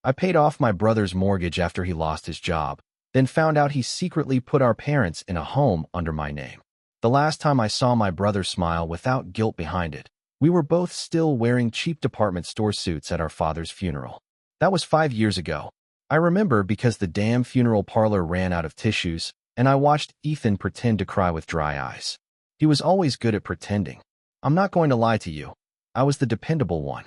I paid off my brother's mortgage after he lost his job, then found out he secretly put our parents in a home under my name. The last time I saw my brother smile without guilt behind it, we were both still wearing cheap department store suits at our father's funeral. That was 5 years ago. I remember because the damn funeral parlor ran out of tissues, and I watched Ethan pretend to cry with dry eyes. He was always good at pretending. I'm not going to lie to you. I was the dependable one.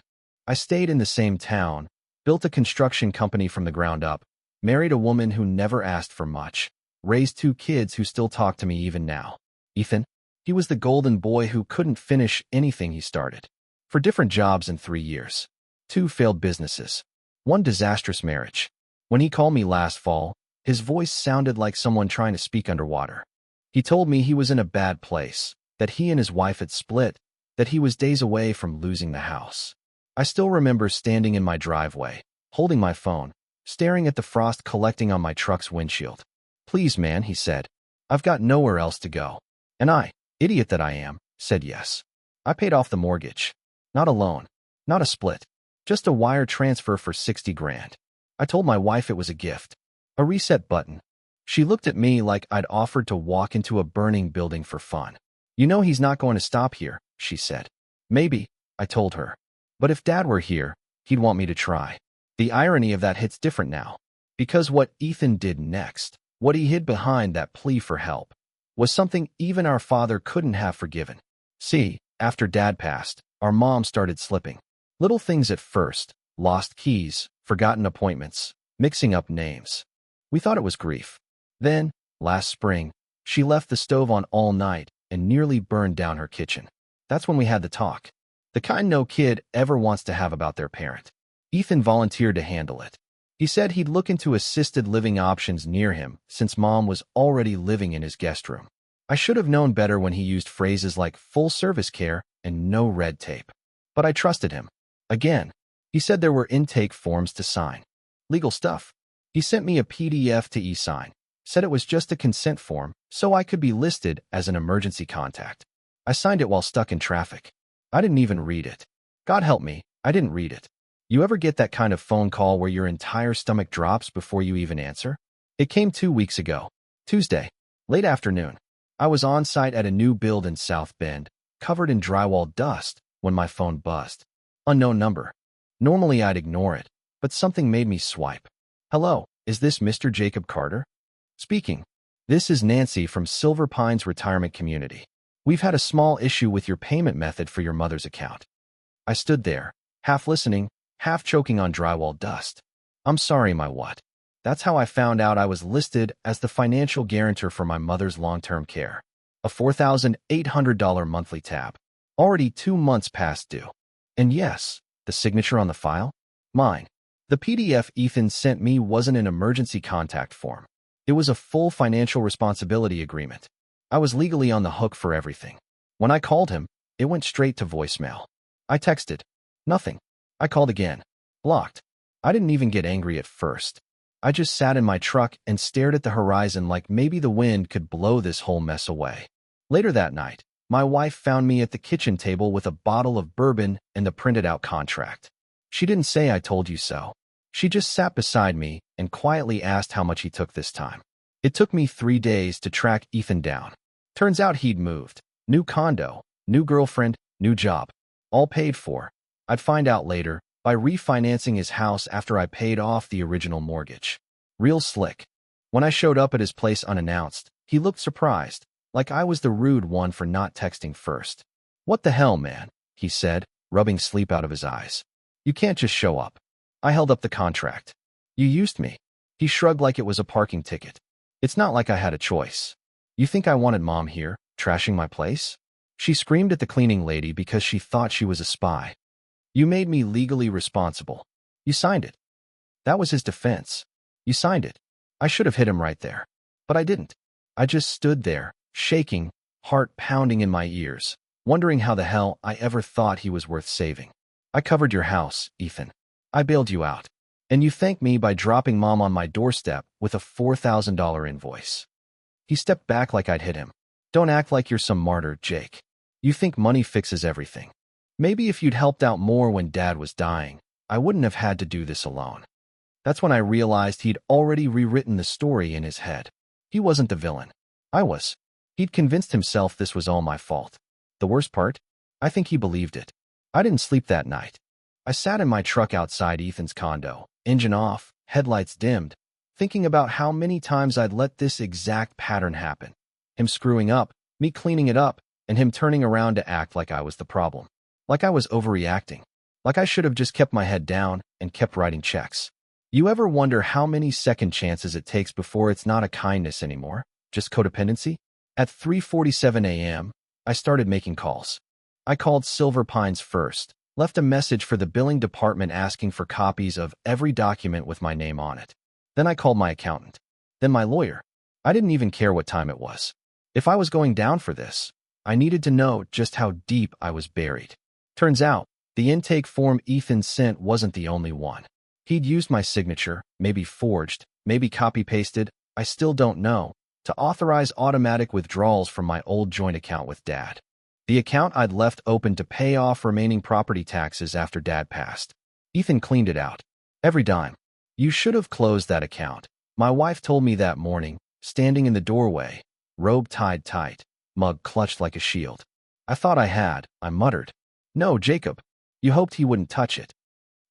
I stayed in the same town, built a construction company from the ground up, married a woman who never asked for much, raised 2 kids who still talk to me even now. Ethan? He was the golden boy who couldn't finish anything he started. For different jobs in 3 years. 2 failed businesses. 1 disastrous marriage. When he called me last fall, his voice sounded like someone trying to speak underwater. He told me he was in a bad place, that he and his wife had split, that he was days away from losing the house. I still remember standing in my driveway, holding my phone, staring at the frost collecting on my truck's windshield. Please, man, he said. I've got nowhere else to go. And I, idiot that I am, said yes. I paid off the mortgage. Not a loan. Not a split. Just a wire transfer for 60 grand. I told my wife it was a gift. A reset button. She looked at me like I'd offered to walk into a burning building for fun. You know he's not going to stop here, she said. Maybe, I told her. But if Dad were here, he'd want me to try. The irony of that hits different now. Because what Ethan did next, what he hid behind that plea for help, was something even our father couldn't have forgiven. See, after Dad passed, our mom started slipping. Little things at first, lost keys, forgotten appointments, mixing up names. We thought it was grief. Then, last spring, she left the stove on all night and nearly burned down her kitchen. That's when we had the talk. The kind no kid ever wants to have about their parent. Ethan volunteered to handle it. He said he'd look into assisted living options near him since Mom was already living in his guest room. I should have known better when he used phrases like full-service care and no red tape. But I trusted him. Again, he said there were intake forms to sign. Legal stuff. He sent me a PDF to e-sign, said it was just a consent form so I could be listed as an emergency contact. I signed it while stuck in traffic. I didn't even read it. God help me, I didn't read it. You ever get that kind of phone call where your entire stomach drops before you even answer? It came 2 weeks ago. Tuesday, late afternoon. I was on site at a new build in South Bend, covered in drywall dust, when my phone buzzed. Unknown number. Normally I'd ignore it, but something made me swipe. Hello, is this Mr. Jacob Carter? Speaking. This is Nancy from Silver Pines Retirement Community. We've had a small issue with your payment method for your mother's account. I stood there, half listening, half choking on drywall dust. I'm sorry, my what? That's how I found out I was listed as the financial guarantor for my mother's long-term care. A $4,800 monthly tab. Already 2 months past due. And yes, the signature on the file? Mine. The PDF Ethan sent me wasn't an emergency contact form. It was a full financial responsibility agreement. I was legally on the hook for everything. When I called him, it went straight to voicemail. I texted. Nothing. I called again. Blocked. I didn't even get angry at first. I just sat in my truck and stared at the horizon like maybe the wind could blow this whole mess away. Later that night, my wife found me at the kitchen table with a bottle of bourbon and the printed-out contract. She didn't say I told you so. She just sat beside me and quietly asked how much he took this time. It took me 3 days to track Ethan down. Turns out he'd moved. New condo, new girlfriend, new job. All paid for. I'd find out later, by refinancing his house after I paid off the original mortgage. Real slick. When I showed up at his place unannounced, he looked surprised, like I was the rude one for not texting first. What the hell, man, he said, rubbing sleep out of his eyes. You can't just show up. I held up the contract. You used me. He shrugged like it was a parking ticket. It's not like I had a choice. You think I wanted Mom here, trashing my place? She screamed at the cleaning lady because she thought she was a spy. You made me legally responsible. You signed it. That was his defense. You signed it. I should have hit him right there. But I didn't. I just stood there, shaking, heart pounding in my ears, wondering how the hell I ever thought he was worth saving. I covered your house, Ethan. I bailed you out. And you thanked me by dropping Mom on my doorstep with a $4,000 invoice. He stepped back like I'd hit him. Don't act like you're some martyr, Jake. You think money fixes everything. Maybe if you'd helped out more when Dad was dying, I wouldn't have had to do this alone. That's when I realized he'd already rewritten the story in his head. He wasn't the villain. I was. He'd convinced himself this was all my fault. The worst part? I think he believed it. I didn't sleep that night. I sat in my truck outside Ethan's condo, engine off, headlights dimmed, thinking about how many times I'd let this exact pattern happen. Him screwing up, me cleaning it up, and him turning around to act like I was the problem. Like I was overreacting. Like I should have just kept my head down and kept writing checks. You ever wonder how many second chances it takes before it's not a kindness anymore, just codependency? At 3:47 a.m., I started making calls. I called Silver Pines first, left a message for the billing department asking for copies of every document with my name on it. Then I called my accountant. Then my lawyer. I didn't even care what time it was. If I was going down for this, I needed to know just how deep I was buried. Turns out, the intake form Ethan sent wasn't the only one. He'd used my signature, maybe forged, maybe copy-pasted, I still don't know, to authorize automatic withdrawals from my old joint account with Dad. The account I'd left open to pay off remaining property taxes after Dad passed. Ethan cleaned it out. Every dime. You should have closed that account. My wife told me that morning, standing in the doorway, robe tied tight, mug clutched like a shield. I thought I had, I muttered. No, Jacob. You hoped he wouldn't touch it.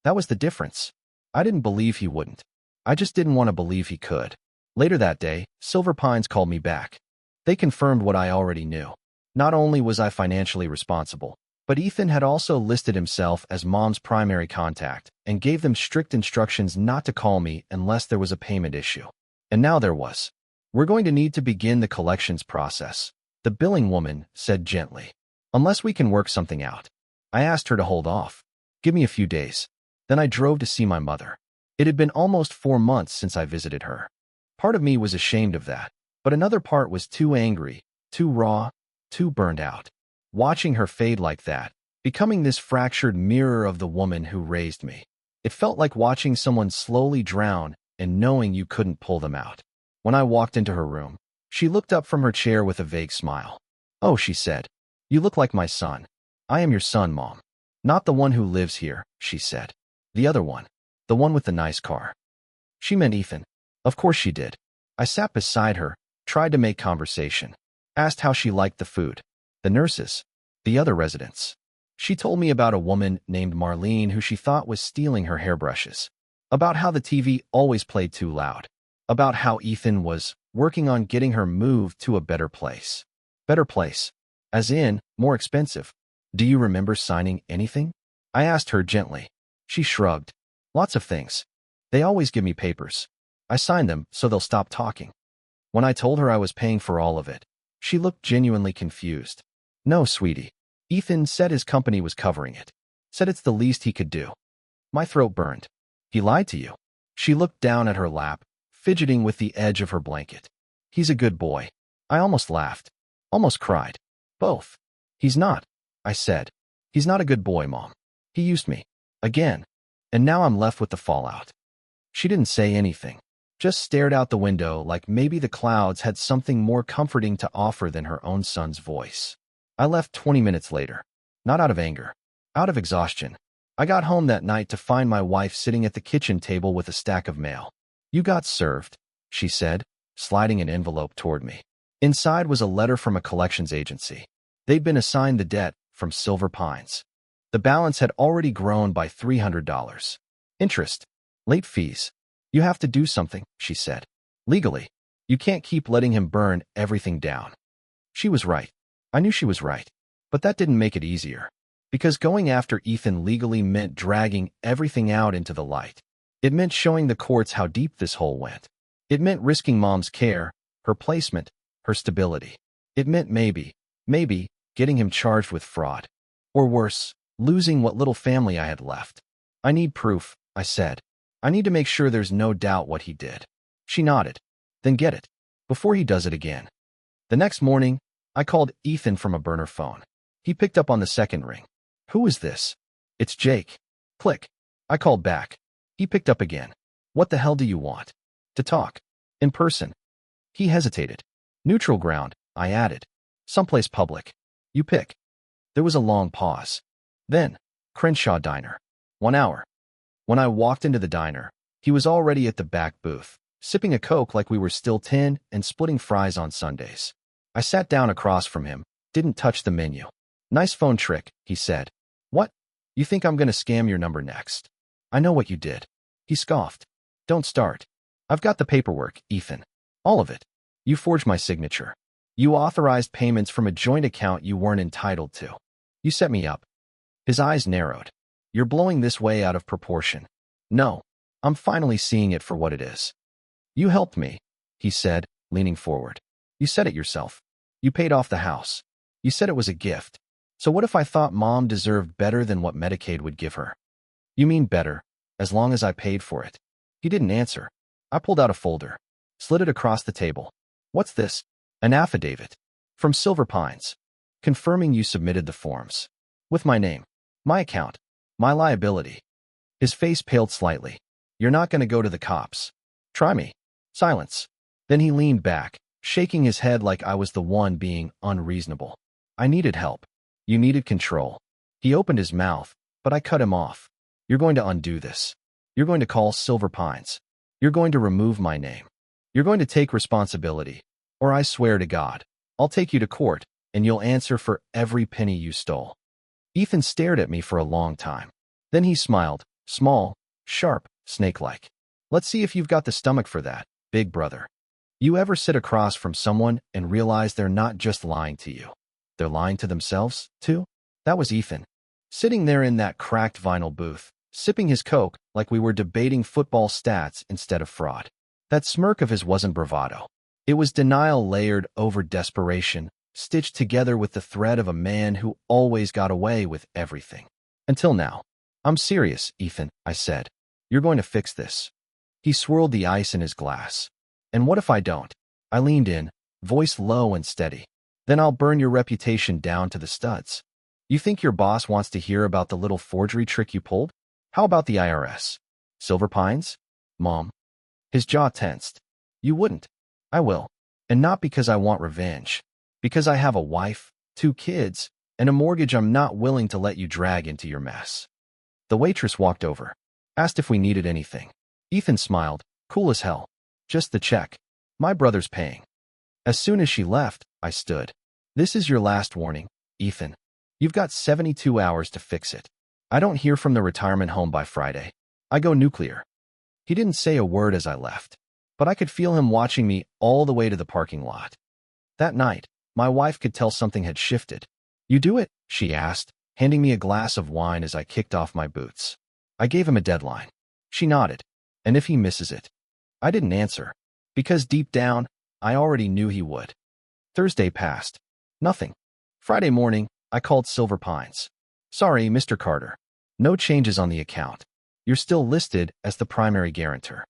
That was the difference. I didn't believe he wouldn't. I just didn't want to believe he could. Later that day, Silver Pines called me back. They confirmed what I already knew. Not only was I financially responsible, but Ethan had also listed himself as Mom's primary contact and gave them strict instructions not to call me unless there was a payment issue. And now there was. We're going to need to begin the collections process, the billing woman said gently. Unless we can work something out. I asked her to hold off. Give me a few days. Then I drove to see my mother. It had been almost 4 months since I visited her. Part of me was ashamed of that, but another part was too angry, too raw, too burned out. Watching her fade like that, becoming this fractured mirror of the woman who raised me. It felt like watching someone slowly drown and knowing you couldn't pull them out. When I walked into her room, she looked up from her chair with a vague smile. Oh, she said. You look like my son. I am your son, Mom. Not the one who lives here, she said. The other one. The one with the nice car. She meant Ethan. Of course she did. I sat beside her, tried to make conversation. Asked how she liked the food. The nurses. The other residents. She told me about a woman named Marlene who she thought was stealing her hairbrushes. About how the TV always played too loud. About how Ethan was working on getting her moved to a better place. Better place. As in, more expensive. Do you remember signing anything? I asked her gently. She shrugged. Lots of things. They always give me papers. I signed them so they'll stop talking. When I told her I was paying for all of it, she looked genuinely confused. No, sweetie. Ethan said his company was covering it. Said it's the least he could do. My throat burned. He lied to you. She looked down at her lap, fidgeting with the edge of her blanket. He's a good boy. I almost laughed. Almost cried. Both. He's not, I said. He's not a good boy, Mom. He used me. Again. And now I'm left with the fallout. She didn't say anything. Just stared out the window like maybe the clouds had something more comforting to offer than her own son's voice. I left 20 minutes later. Not out of anger. Out of exhaustion. I got home that night to find my wife sitting at the kitchen table with a stack of mail. You got served, she said, sliding an envelope toward me. Inside was a letter from a collections agency. They'd been assigned the debt from Silver Pines. The balance had already grown by $300. Interest. Late fees. You have to do something, she said. Legally. You can't keep letting him burn everything down. She was right. I knew she was right. But that didn't make it easier. Because going after Ethan legally meant dragging everything out into the light. It meant showing the courts how deep this hole went. It meant risking Mom's care, her placement, her stability. It meant maybe, getting him charged with fraud. Or worse, losing what little family I had left. I need proof, I said. I need to make sure there's no doubt what he did. She nodded. Then get it. Before he does it again. The next morning, I called Ethan from a burner phone. He picked up on the second ring. Who is this? It's Jake. Click. I called back. He picked up again. What the hell do you want? To talk. In person. He hesitated. Neutral ground, I added. Someplace public. You pick. There was a long pause. Then, Crenshaw Diner. 1 hour. When I walked into the diner, He was already at the back booth, sipping a Coke like we were still 10 and splitting fries on Sundays. I sat down across from him, didn't touch the menu. "Nice phone trick," he said. "What? You think I'm gonna scam your number next?" "I know what you did." He scoffed. "Don't start. I've got the paperwork, Ethan. All of it. You forged my signature. You authorized payments from a joint account you weren't entitled to. You set me up." His eyes narrowed. "You're blowing this way out of proportion." "No, I'm finally seeing it for what it is." "You helped me," he said, leaning forward. "You said it yourself. You paid off the house. You said it was a gift. So what if I thought Mom deserved better than what Medicaid would give her?" "You mean better, as long as I paid for it." He didn't answer. I pulled out a folder, slid it across the table. "What's this?" "An affidavit. From Silver Pines. Confirming you submitted the forms. With my name. My account. My liability." His face paled slightly. "You're not going to go to the cops." "Try me." Silence. Then he leaned back, shaking his head like I was the one being unreasonable. "I needed help. You needed control." He opened his mouth, but I cut him off. "You're going to undo this. You're going to call Silver Pines. You're going to remove my name. You're going to take responsibility. Or I swear to God, I'll take you to court, and you'll answer for every penny you stole." Ethan stared at me for a long time. Then he smiled, small, sharp, snake-like. "Let's see if you've got the stomach for that, big brother." You ever sit across from someone and realize they're not just lying to you? They're lying to themselves, too? That was Ethan. Sitting there in that cracked vinyl booth, sipping his Coke like we were debating football stats instead of fraud. That smirk of his wasn't bravado. It was denial layered over desperation, stitched together with the thread of a man who always got away with everything. Until now. "I'm serious, Ethan," I said. "You're going to fix this." He swirled the ice in his glass. "And what if I don't?" I leaned in, voice low and steady. "Then I'll burn your reputation down to the studs. You think your boss wants to hear about the little forgery trick you pulled? How about the IRS? Silver Pines? Mom?" His jaw tensed. "You wouldn't." "I will. And not because I want revenge. Because I have a wife, 2 kids, and a mortgage I'm not willing to let you drag into your mess." The waitress walked over, asked if we needed anything. Ethan smiled, cool as hell. "Just the check. My brother's paying." As soon as she left, I stood. "This is your last warning, Ethan. You've got 72 hours to fix it. I don't hear from the retirement home by Friday. I go nuclear." He didn't say a word as I left, but I could feel him watching me all the way to the parking lot. That night, my wife could tell something had shifted. "You do it?" she asked, handing me a glass of wine as I kicked off my boots. I gave him a deadline. She nodded. "And if he misses it?" I didn't answer, because deep down, I already knew he would. Thursday passed. Nothing. Friday morning, I called Silver Pines. "Sorry, Mr. Carter. No changes on the account. You're still listed as the primary guarantor."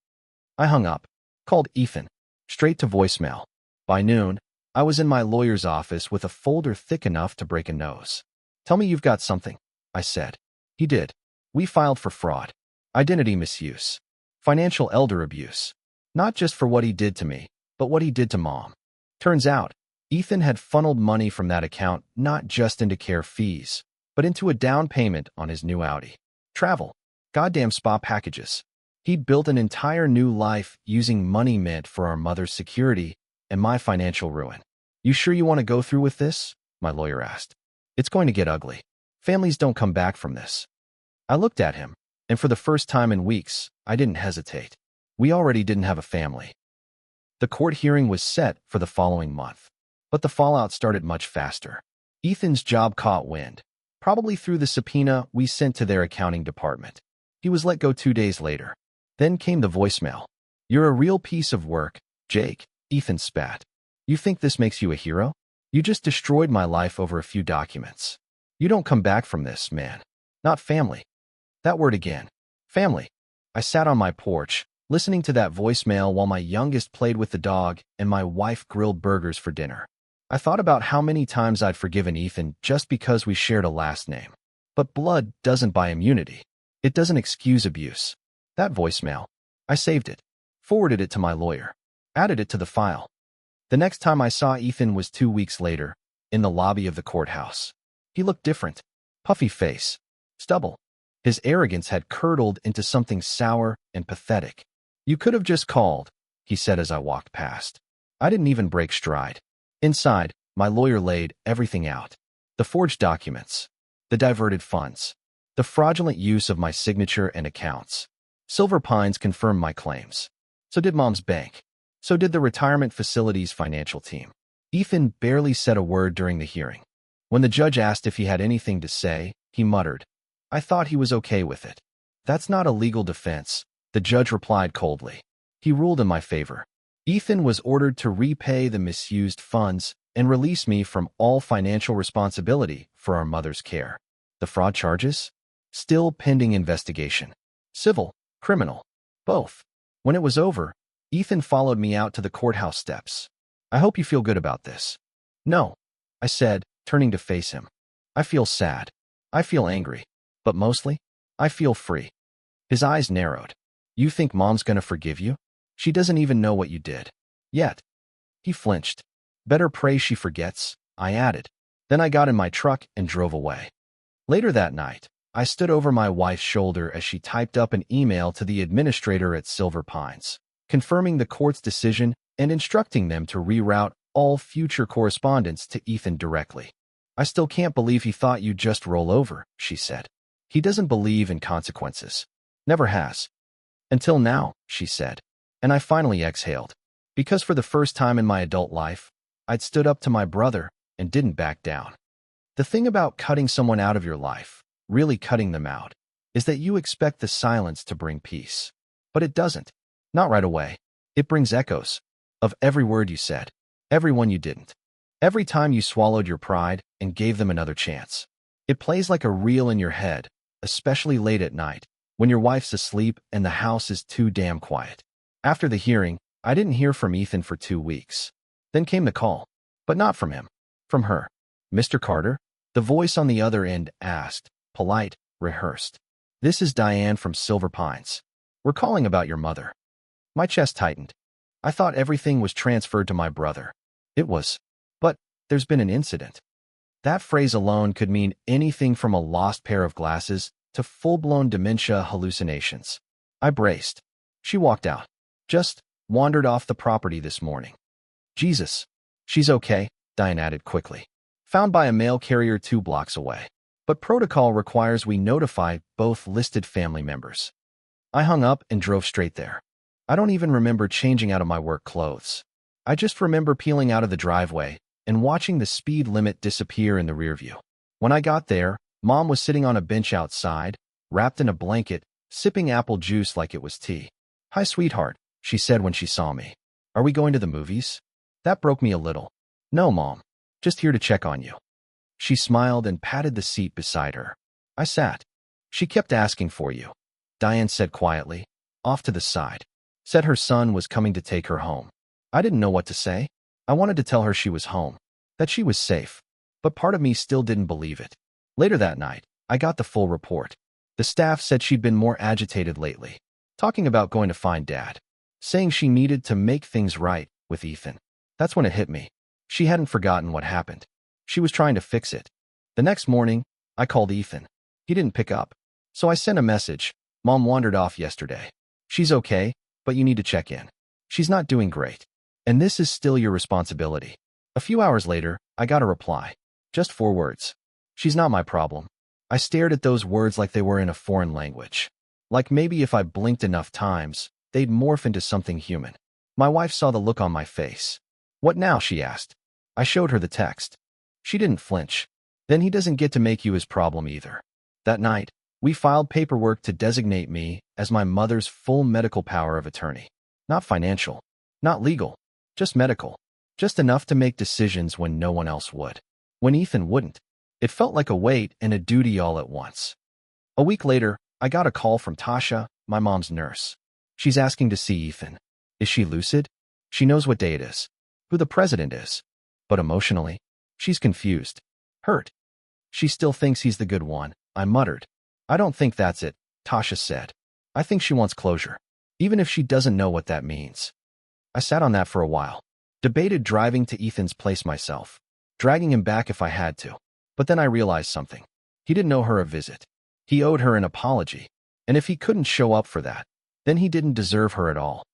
I hung up, called Ethan, straight to voicemail. By noon, I was in my lawyer's office with a folder thick enough to break a nose. "Tell me you've got something," I said. He did. "We filed for fraud, identity misuse, financial elder abuse. Not just for what he did to me, but what he did to Mom." Turns out, Ethan had funneled money from that account not just into care fees, but into a down payment on his new Audi. Travel. Goddamn spa packages. He'd built an entire new life using money meant for our mother's security and my financial ruin. "You sure you want to go through with this?" my lawyer asked. "It's going to get ugly. Families don't come back from this." I looked at him, and for the first time in weeks, I didn't hesitate. We already didn't have a family. The court hearing was set for the following month, but the fallout started much faster. Ethan's job caught wind, probably through the subpoena we sent to their accounting department. He was let go 2 days later. Then came the voicemail. "You're a real piece of work, Jake," Ethan spat. "You think this makes you a hero? You just destroyed my life over a few documents. You don't come back from this, man. Not family." That word again. Family. I sat on my porch, listening to that voicemail while my youngest played with the dog and my wife grilled burgers for dinner. I thought about how many times I'd forgiven Ethan just because we shared a last name. But blood doesn't buy immunity. It doesn't excuse abuse. That voicemail. I saved it, forwarded it to my lawyer, added it to the file. The next time I saw Ethan was 2 weeks later, in the lobby of the courthouse. He looked different. Puffy face. Stubble. His arrogance had curdled into something sour and pathetic. "You could have just called," he said as I walked past. I didn't even break stride. Inside, my lawyer laid everything out. The forged documents, the diverted funds, the fraudulent use of my signature and accounts. Silver Pines confirmed my claims. So did Mom's bank. So did the retirement facility's financial team. Ethan barely said a word during the hearing. When the judge asked if he had anything to say, he muttered, "I thought he was okay with it." "That's not a legal defense," the judge replied coldly. He ruled in my favor. Ethan was ordered to repay the misused funds and release me from all financial responsibility for our mother's care. The fraud charges? Still pending investigation. Civil, criminal, both. When it was over, Ethan followed me out to the courthouse steps. "I hope you feel good about this." "No," I said, turning to face him. "I feel sad. I feel angry. But mostly, I feel free." His eyes narrowed. "You think Mom's gonna forgive you? She doesn't even know what you did. Yet." He flinched. "Better pray she forgets," I added. Then I got in my truck and drove away. Later that night, I stood over my wife's shoulder as she typed up an email to the administrator at Silver Pines, confirming the court's decision and instructing them to reroute all future correspondence to Ethan directly. "I still can't believe he thought you'd just roll over," she said. "He doesn't believe in consequences. Never has." "Until now," she said. And I finally exhaled. Because for the first time in my adult life, I'd stood up to my brother and didn't back down. The thing about cutting someone out of your life, really cutting them out, is that you expect the silence to bring peace. But it doesn't. Not right away. It brings echoes of every word you said, every one you didn't, every time you swallowed your pride and gave them another chance. It plays like a reel in your head, especially late at night, when your wife's asleep and the house is too damn quiet. After the hearing, I didn't hear from Ethan for 2 weeks. Then came the call. But not from him. From her. "Mr. Carter?" The voice on the other end asked, polite, rehearsed. "This is Diane from Silver Pines. We're calling about your mother." My chest tightened. I thought everything was transferred to my brother. It was. But there's been an incident. That phrase alone could mean anything from a lost pair of glasses to full-blown dementia hallucinations. I braced. She walked out. "Just wandered off the property this morning." "Jesus. She's okay," Diane added quickly. "Found by a mail carrier 2 blocks away. But protocol requires we notify both listed family members." I hung up and drove straight there. I don't even remember changing out of my work clothes. I just remember peeling out of the driveway and watching the speed limit disappear in the rearview. When I got there, Mom was sitting on a bench outside, wrapped in a blanket, sipping apple juice like it was tea. "Hi, sweetheart," she said when she saw me. "Are we going to the movies?" That broke me a little. "No, Mom. Just here to check on you." She smiled and patted the seat beside her. I sat. "She kept asking for you," Diane said quietly, off to the side. Said her son was coming to take her home. I didn't know what to say. I wanted to tell her she was home, that she was safe, but part of me still didn't believe it. Later that night, I got the full report. The staff said she'd been more agitated lately, talking about going to find Dad, saying she needed to make things right with Ethan. That's when it hit me. She hadn't forgotten what happened. She was trying to fix it. The next morning, I called Ethan. He didn't pick up. So I sent a message. "Mom wandered off yesterday. She's okay, but you need to check in. She's not doing great. And this is still your responsibility." A few hours later, I got a reply. Just 4 words. "She's not my problem." I stared at those words like they were in a foreign language. Like maybe if I blinked enough times, they'd morph into something human. My wife saw the look on my face. "What now?" she asked. I showed her the text. She didn't flinch. "Then he doesn't get to make you his problem either." That night, we filed paperwork to designate me as my mother's full medical power of attorney. Not financial, not legal, just medical. Just enough to make decisions when no one else would. When Ethan wouldn't. It felt like a weight and a duty all at once. A week later, I got a call from Tasha, my mom's nurse. She's asking to see Ethan. Is she lucid? She knows what day it is, who the president is. But emotionally, she's confused. Hurt. She still thinks he's the good one, I muttered. "I don't think that's it," Tasha said. "I think she wants closure, even if she doesn't know what that means." I sat on that for a while. Debated driving to Ethan's place myself, dragging him back if I had to. But then I realized something. He didn't owe her a visit. He owed her an apology, and if he couldn't show up for that, then he didn't deserve her at all.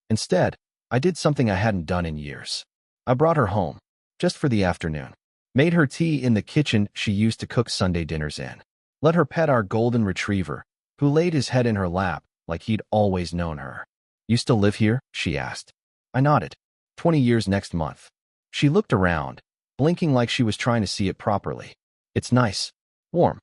Instead, I did something I hadn't done in years. I brought her home, just for the afternoon. Made her tea in the kitchen she used to cook Sunday dinners in. Let her pet our golden retriever, who laid his head in her lap like he'd always known her. "You still live here?" she asked. I nodded. 20 years next month. She looked around, blinking like she was trying to see it properly. "It's nice. Warm."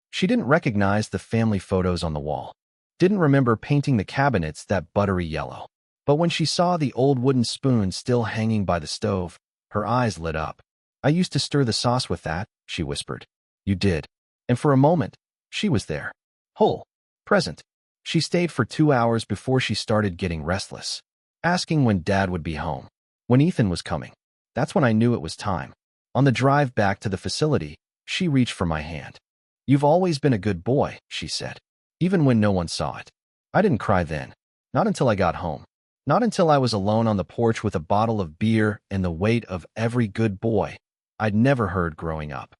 She didn't recognize the family photos on the wall. Didn't remember painting the cabinets that buttery yellow. But when she saw the old wooden spoon still hanging by the stove, her eyes lit up. "I used to stir the sauce with that," she whispered. "You did." And for a moment, she was there. Whole. Present. She stayed for 2 hours before she started getting restless, asking when Dad would be home, when Ethan was coming. That's when I knew it was time. On the drive back to the facility, she reached for my hand. "You've always been a good boy," she said, even when no one saw it. I didn't cry then. Not until I got home. Not until I was alone on the porch with a bottle of beer and the weight of every good boy I'd never heard growing up.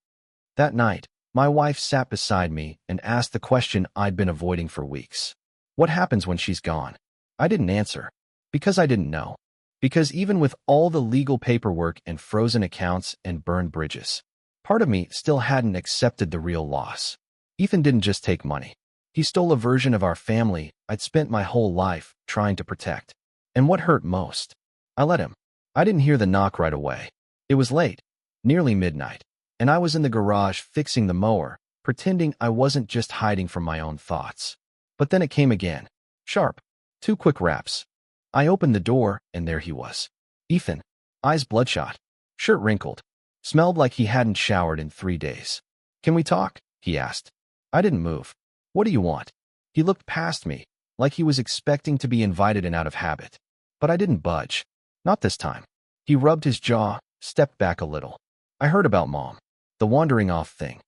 That night, my wife sat beside me and asked the question I'd been avoiding for weeks. What happens when she's gone? I didn't answer. Because I didn't know. Because even with all the legal paperwork and frozen accounts and burned bridges, part of me still hadn't accepted the real loss. Ethan didn't just take money. He stole a version of our family I'd spent my whole life trying to protect. And what hurt most? I let him. I didn't hear the knock right away. It was late, nearly midnight, and I was in the garage fixing the mower, pretending I wasn't just hiding from my own thoughts. But then it came again. Sharp. 2 quick raps. I opened the door, and there he was. Ethan. Eyes bloodshot. Shirt wrinkled. Smelled like he hadn't showered in 3 days. "Can we talk?" he asked. I didn't move. "What do you want?" He looked past me, like he was expecting to be invited and out of habit. But I didn't budge. Not this time. He rubbed his jaw, stepped back a little. "I heard about Mom. The wandering off thing."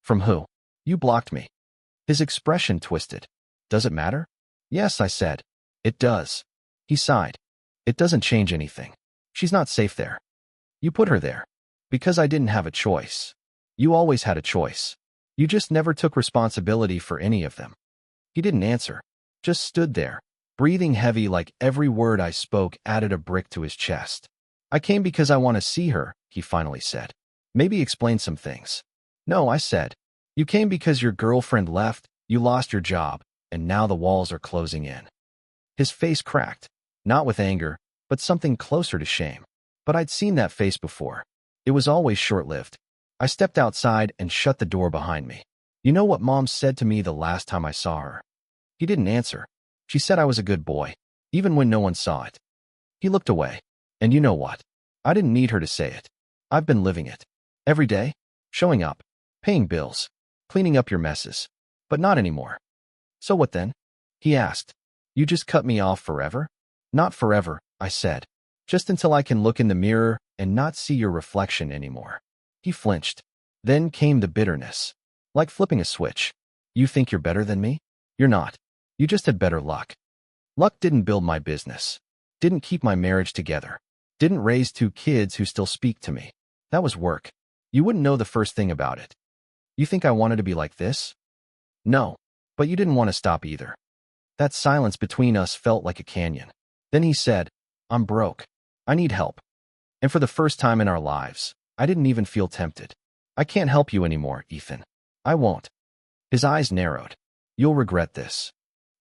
"From who?" "You blocked me." His expression twisted. "Does it matter?" "Yes," I said. "It does." He sighed. "It doesn't change anything. She's not safe there." "You put her there." "Because I didn't have a choice." "You always had a choice. You just never took responsibility for any of them." He didn't answer. Just stood there, breathing heavy like every word I spoke added a brick to his chest. "I came because I want to see her," he finally said. "Maybe explain some things." "No," I said. "You came because your girlfriend left, you lost your job, and now the walls are closing in." His face cracked, not with anger, but something closer to shame. But I'd seen that face before. It was always short-lived. I stepped outside and shut the door behind me. "You know what Mom said to me the last time I saw her?" He didn't answer. "She said I was a good boy, even when no one saw it." He looked away. "And you know what? I didn't need her to say it. I've been living it. Every day, showing up, paying bills, cleaning up your messes. But not anymore." "So what then?" he asked. "You just cut me off forever?" "Not forever," I said. "Just until I can look in the mirror and not see your reflection anymore." He flinched. Then came the bitterness. Like flipping a switch. "You think you're better than me? You're not. You just had better luck." Luck didn't build my business. Didn't keep my marriage together. Didn't raise 2 kids who still speak to me. That was work. You wouldn't know the first thing about it. "You think I wanted to be like this?" "No. But you didn't want to stop either." That silence between us felt like a canyon. Then he said, "I'm broke. I need help." And for the first time in our lives, I didn't even feel tempted. "I can't help you anymore, Ethan. I won't." His eyes narrowed. "You'll regret this."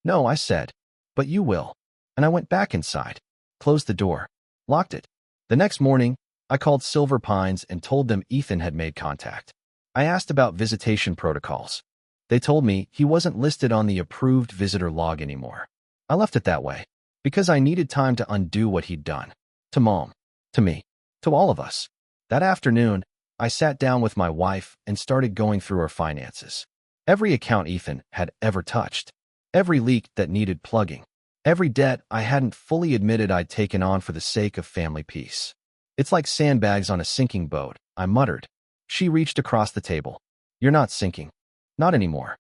"No," I said. "But you will." And I went back inside, closed the door, locked it. The next morning, I called Silver Pines and told them Ethan had made contact. I asked about visitation protocols. They told me he wasn't listed on the approved visitor log anymore. I left it that way, because I needed time to undo what he'd done. To Mom, to me, to all of us. That afternoon, I sat down with my wife and started going through our finances. Every account Ethan had ever touched. Every leak that needed plugging. Every debt I hadn't fully admitted I'd taken on for the sake of family peace. "It's like sandbags on a sinking boat," I muttered. She reached across the table. "You're not sinking. Not anymore."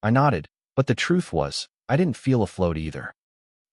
I nodded, but the truth was, I didn't feel afloat either.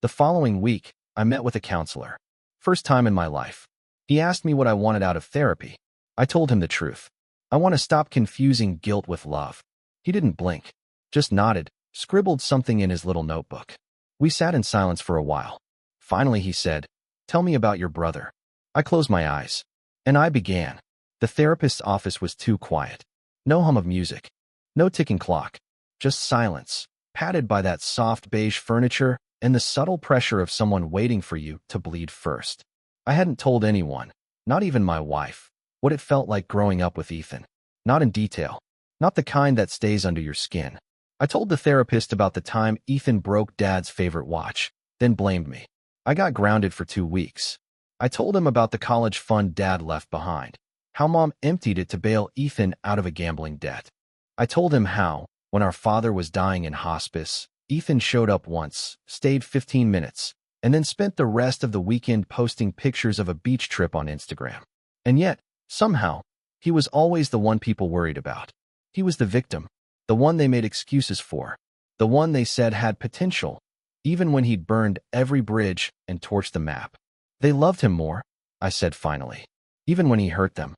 The following week, I met with a counselor. First time in my life. He asked me what I wanted out of therapy. I told him the truth. I want to stop confusing guilt with love. He didn't blink. just nodded, scribbled something in his little notebook. We sat in silence for a while. Finally, he said, "Tell me about your brother." I closed my eyes. And I began. The therapist's office was too quiet. No hum of music. No ticking clock. Just silence, padded by that soft beige furniture and the subtle pressure of someone waiting for you to bleed first. I hadn't told anyone, not even my wife, what it felt like growing up with Ethan. Not in detail. Not the kind that stays under your skin. I told the therapist about the time Ethan broke Dad's favorite watch, then blamed me. I got grounded for 2 weeks. I told him about the college fund Dad left behind, how Mom emptied it to bail Ethan out of a gambling debt. I told him how, when our father was dying in hospice, Ethan showed up once, stayed 15 minutes, and then spent the rest of the weekend posting pictures of a beach trip on Instagram. And yet, somehow, he was always the one people worried about. He was the victim, the one they made excuses for, the one they said had potential, even when he'd burned every bridge and torched the map. They loved him more, I said finally, even when he hurt them.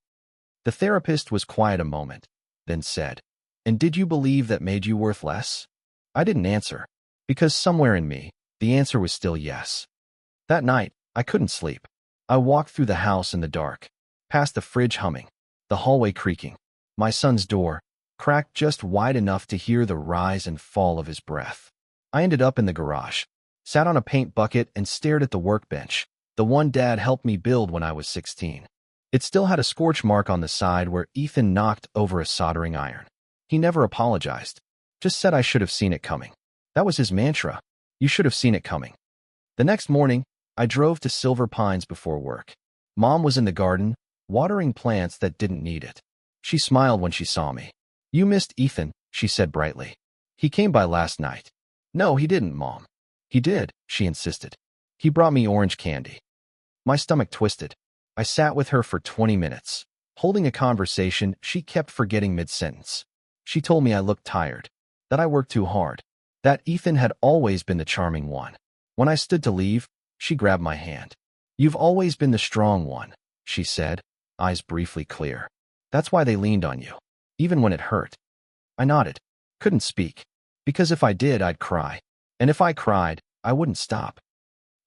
The therapist was quiet a moment, then said, "And did you believe that made you worth less?" I didn't answer, because somewhere in me, the answer was still yes. That night, I couldn't sleep. I walked through the house in the dark, past the fridge humming, the hallway creaking, my son's door, cracked just wide enough to hear the rise and fall of his breath. I ended up in the garage, sat on a paint bucket and stared at the workbench, the one Dad helped me build when I was 16. It still had a scorch mark on the side where Ethan knocked over a soldering iron. He never apologized, just said I should have seen it coming. That was his mantra. You should have seen it coming. The next morning, I drove to Silver Pines before work. Mom was in the garden, watering plants that didn't need it. She smiled when she saw me. "You missed Ethan," she said brightly. "He came by last night." "No, he didn't, Mom." "He did," she insisted. "He brought me orange candy." My stomach twisted. I sat with her for 20 minutes, holding a conversation she kept forgetting mid-sentence. She told me I looked tired, that I worked too hard, that Ethan had always been the charming one. When I stood to leave, she grabbed my hand. "You've always been the strong one," she said, eyes briefly clear. "That's why they leaned on you, even when it hurt." I nodded, couldn't speak, because if I did, I'd cry. And if I cried, I wouldn't stop.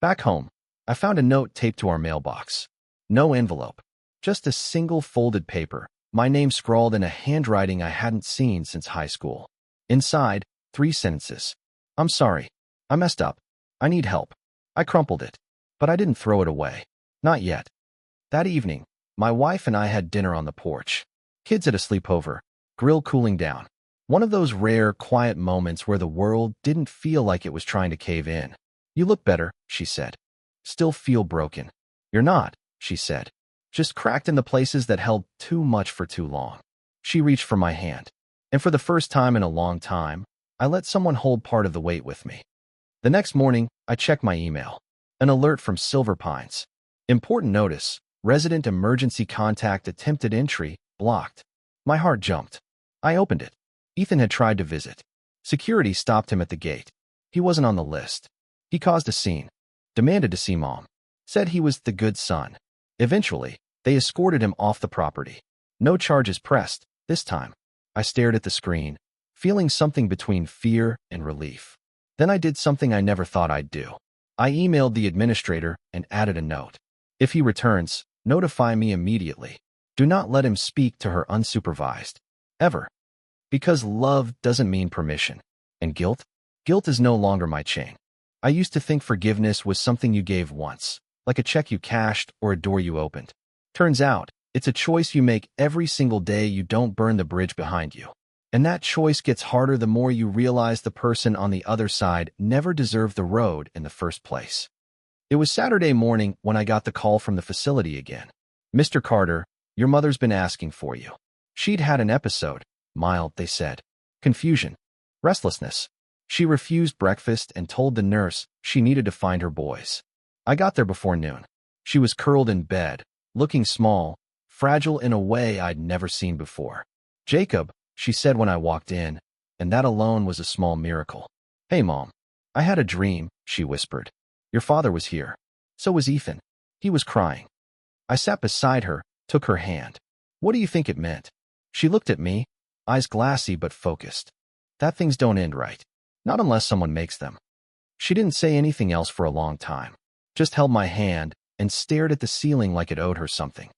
Back home, I found a note taped to our mailbox. No envelope, just a single folded paper, my name scrawled in a handwriting I hadn't seen since high school. Inside, 3 sentences. "I'm sorry. I messed up. I need help." I crumpled it, but I didn't throw it away. Not yet. That evening, my wife and I had dinner on the porch. Kids at a sleepover, grill cooling down. One of those rare, quiet moments where the world didn't feel like it was trying to cave in. "You look better," she said. "Still feel broken." "You're not," she said. "Just cracked in the places that held too much for too long." She reached for my hand. And for the first time in a long time, I let someone hold part of the weight with me. The next morning, I checked my email. An alert from Silver Pines. Important notice. Resident emergency contact attempted entry, blocked. My heart jumped. I opened it. Ethan had tried to visit. Security stopped him at the gate. He wasn't on the list. He caused a scene. Demanded to see Mom. Said he was the good son. Eventually, they escorted him off the property. No charges pressed, this time. I stared at the screen, feeling something between fear and relief. Then I did something I never thought I'd do. I emailed the administrator and added a note. "If he returns, notify me immediately. Do not let him speak to her unsupervised. Ever." Because love doesn't mean permission. And guilt? Guilt is no longer my chain. I used to think forgiveness was something you gave once, like a check you cashed or a door you opened. Turns out, it's a choice you make every single day you don't burn the bridge behind you. And that choice gets harder the more you realize the person on the other side never deserved the road in the first place. It was Saturday morning when I got the call from the facility again. "Mr. Carter, your mother's been asking for you." She'd had an episode. Mild, they said. Confusion. Restlessness. She refused breakfast and told the nurse she needed to find her boys. I got there before noon. She was curled in bed, looking small, fragile in a way I'd never seen before. "Jacob," she said when I walked in, and that alone was a small miracle. "Hey, Mom. I had a dream," she whispered. "Your father was here. So was Ethan. He was crying." I sat beside her, took her hand. "What do you think it meant?" She looked at me, eyes glassy but focused. that things don't end right. Not unless someone makes them. She didn't say anything else for a long time, just held my hand and stared at the ceiling like it owed her something.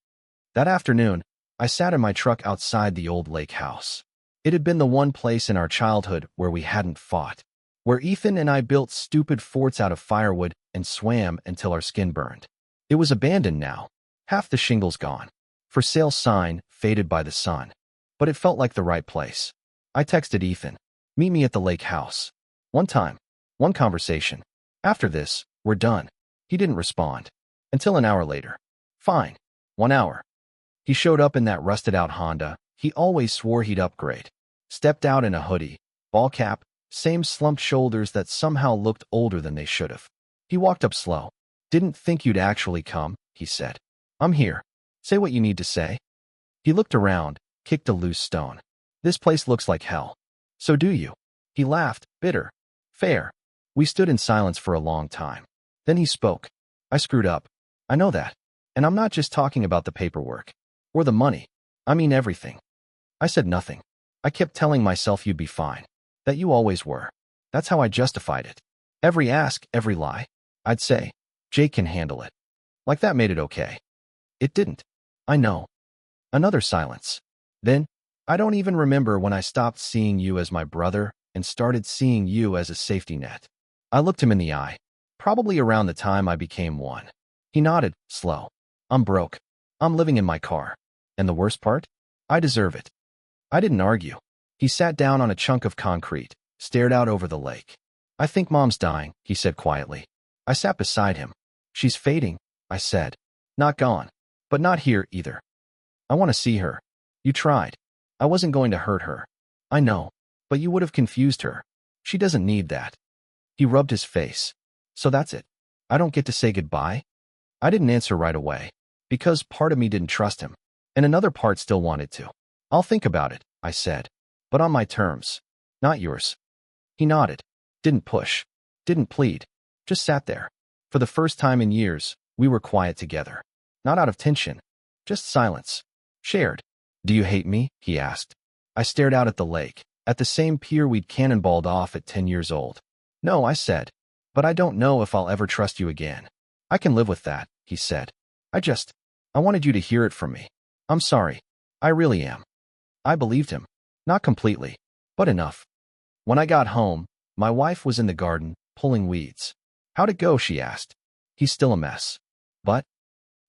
That afternoon, I sat in my truck outside the old lake house. It had been the one place in our childhood where we hadn't fought, where Ethan and I built stupid forts out of firewood and swam until our skin burned. It was abandoned now, half the shingles gone. For sale sign faded by the sun. But it felt like the right place. I texted Ethan, meet me at the lake house. One time, one conversation. After this, we're done. He didn't respond. Until an hour later. Fine. 1 hour. He showed up in that rusted-out Honda. He always swore he'd upgrade. Stepped out in a hoodie, ball cap, same slumped shoulders that somehow looked older than they should have. He walked up slow. Didn't think you'd actually come, he said. I'm here. Say what you need to say. He looked around, kicked a loose stone. This place looks like hell. So do you. He laughed, bitter. Fair. We stood in silence for a long time. Then he spoke. I screwed up. I know that. And I'm not just talking about the paperwork. Or the money. I mean everything. I said nothing. I kept telling myself you'd be fine. That you always were. That's how I justified it. Every ask, every lie. I'd say, Jake can handle it. Like that made it okay. It didn't. I know. Another silence. Then, I don't even remember when I stopped seeing you as my brother and started seeing you as a safety net. I looked him in the eye. Probably around the time I became one. He nodded, slow. I'm broke. I'm living in my car. And the worst part? I deserve it. I didn't argue. He sat down on a chunk of concrete, stared out over the lake. I think Mom's dying, he said quietly. I sat beside him. She's fading, I said. Not gone. But not here either. I want to see her. You tried. I wasn't going to hurt her. I know. But you would have confused her. She doesn't need that. He rubbed his face. So that's it. I don't get to say goodbye? I didn't answer right away. Because part of me didn't trust him. And another part still wanted to. I'll think about it, I said. But on my terms. Not yours. He nodded. Didn't push. Didn't plead. Just sat there. For the first time in years, we were quiet together. Not out of tension. Just silence. Shared. Do you hate me? He asked. I stared out at the lake, at the same pier we'd cannonballed off at 10 years old. No, I said. But I don't know if I'll ever trust you again. I can live with that, he said. I wanted you to hear it from me. I'm sorry. I really am. I believed him. Not completely, but enough. When I got home, my wife was in the garden, pulling weeds. How'd it go? She asked. He's still a mess.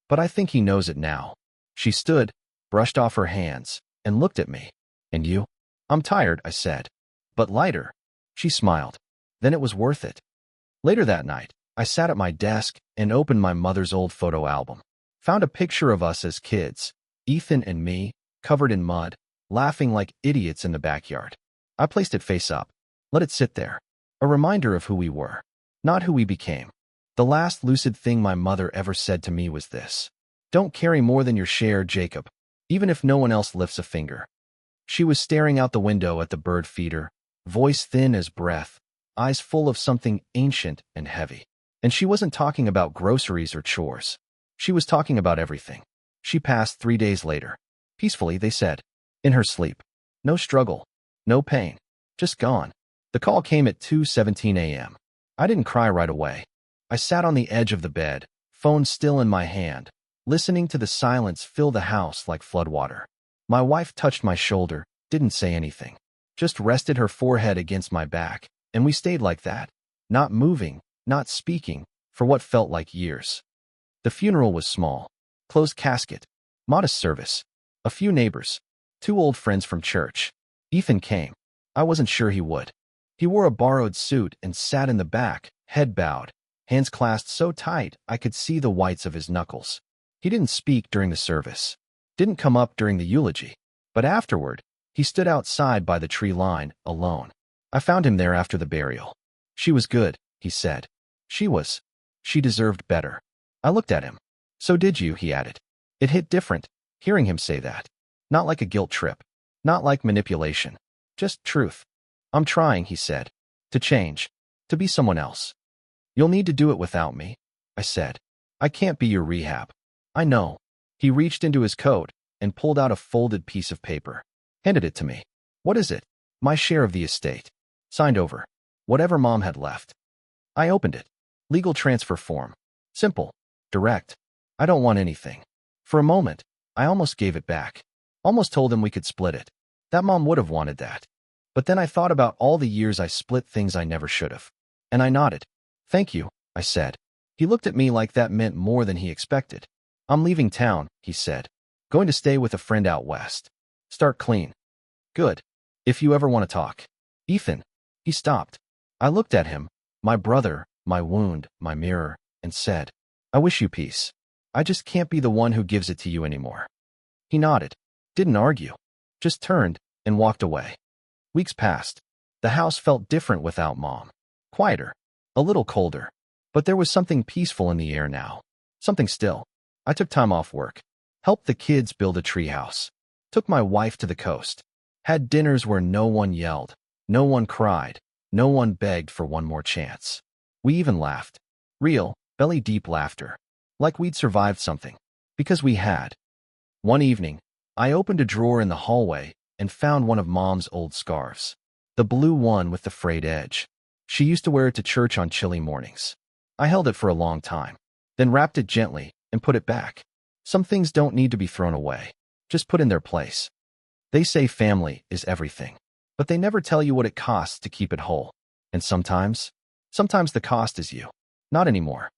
But I think he knows it now. She stood, brushed off her hands, and looked at me. And you? I'm tired, I said. But lighter. She smiled. Then it was worth it. Later that night, I sat at my desk and opened my mother's old photo album. Found a picture of us as kids, Ethan and me, covered in mud, laughing like idiots in the backyard. I placed it face up. Let it sit there. A reminder of who we were, not who we became. The last lucid thing my mother ever said to me was this. Don't carry more than your share, Jacob, even if no one else lifts a finger. She was staring out the window at the bird feeder, voice thin as breath, eyes full of something ancient and heavy. And she wasn't talking about groceries or chores. She was talking about everything. She passed 3 days later. Peacefully, they said. In her sleep. No struggle. No pain. Just gone. The call came at 2:17 a.m. I didn't cry right away. I sat on the edge of the bed, phone still in my hand, listening to the silence fill the house like floodwater. My wife touched my shoulder, didn't say anything. Just rested her forehead against my back, and we stayed like that. Not moving, not speaking, for what felt like years. The funeral was small. Closed casket. Modest service. A few neighbors. 2 old friends from church. Ethan came. I wasn't sure he would. He wore a borrowed suit and sat in the back, head bowed, hands clasped so tight I could see the whites of his knuckles. He didn't speak during the service. Didn't come up during the eulogy. But afterward, he stood outside by the tree line, alone. I found him there after the burial. She was good, he said. She deserved better. I looked at him. So did you, he added. It hit different, hearing him say that. Not like a guilt trip. Not like manipulation. Just truth. I'm trying, he said. To change. To be someone else. You'll need to do it without me, I said. I can't be your rehab. I know. He reached into his coat and pulled out a folded piece of paper. Handed it to me. What is it? My share of the estate. Signed over. Whatever Mom had left. I opened it. Legal transfer form. Simple. Direct. I don't want anything. For a moment, I almost gave it back. Almost told him we could split it. That Mom would have wanted that. But then I thought about all the years I split things I never should have. And I nodded. Thank you, I said. He looked at me like that meant more than he expected. I'm leaving town, he said. Going to stay with a friend out west. Start clean. Good. If you ever want to talk. Ethan. He stopped. I looked at him, my brother, my wound, my mirror, and said, I wish you peace. I just can't be the one who gives it to you anymore. He nodded. Didn't argue. Just turned and walked away. Weeks passed. The house felt different without Mom. Quieter. A little colder. But there was something peaceful in the air now. Something still. I took time off work. Helped the kids build a treehouse. Took my wife to the coast. Had dinners where no one yelled. No one cried. No one begged for one more chance. We even laughed. Real, belly-deep laughter. Like we'd survived something. Because we had. One evening, I opened a drawer in the hallway and found one of Mom's old scarves. The blue one with the frayed edge. She used to wear it to church on chilly mornings. I held it for a long time, then wrapped it gently and put it back. Some things don't need to be thrown away. Just put in their place. They say family is everything, but they never tell you what it costs to keep it whole. And sometimes the cost is you. Not anymore.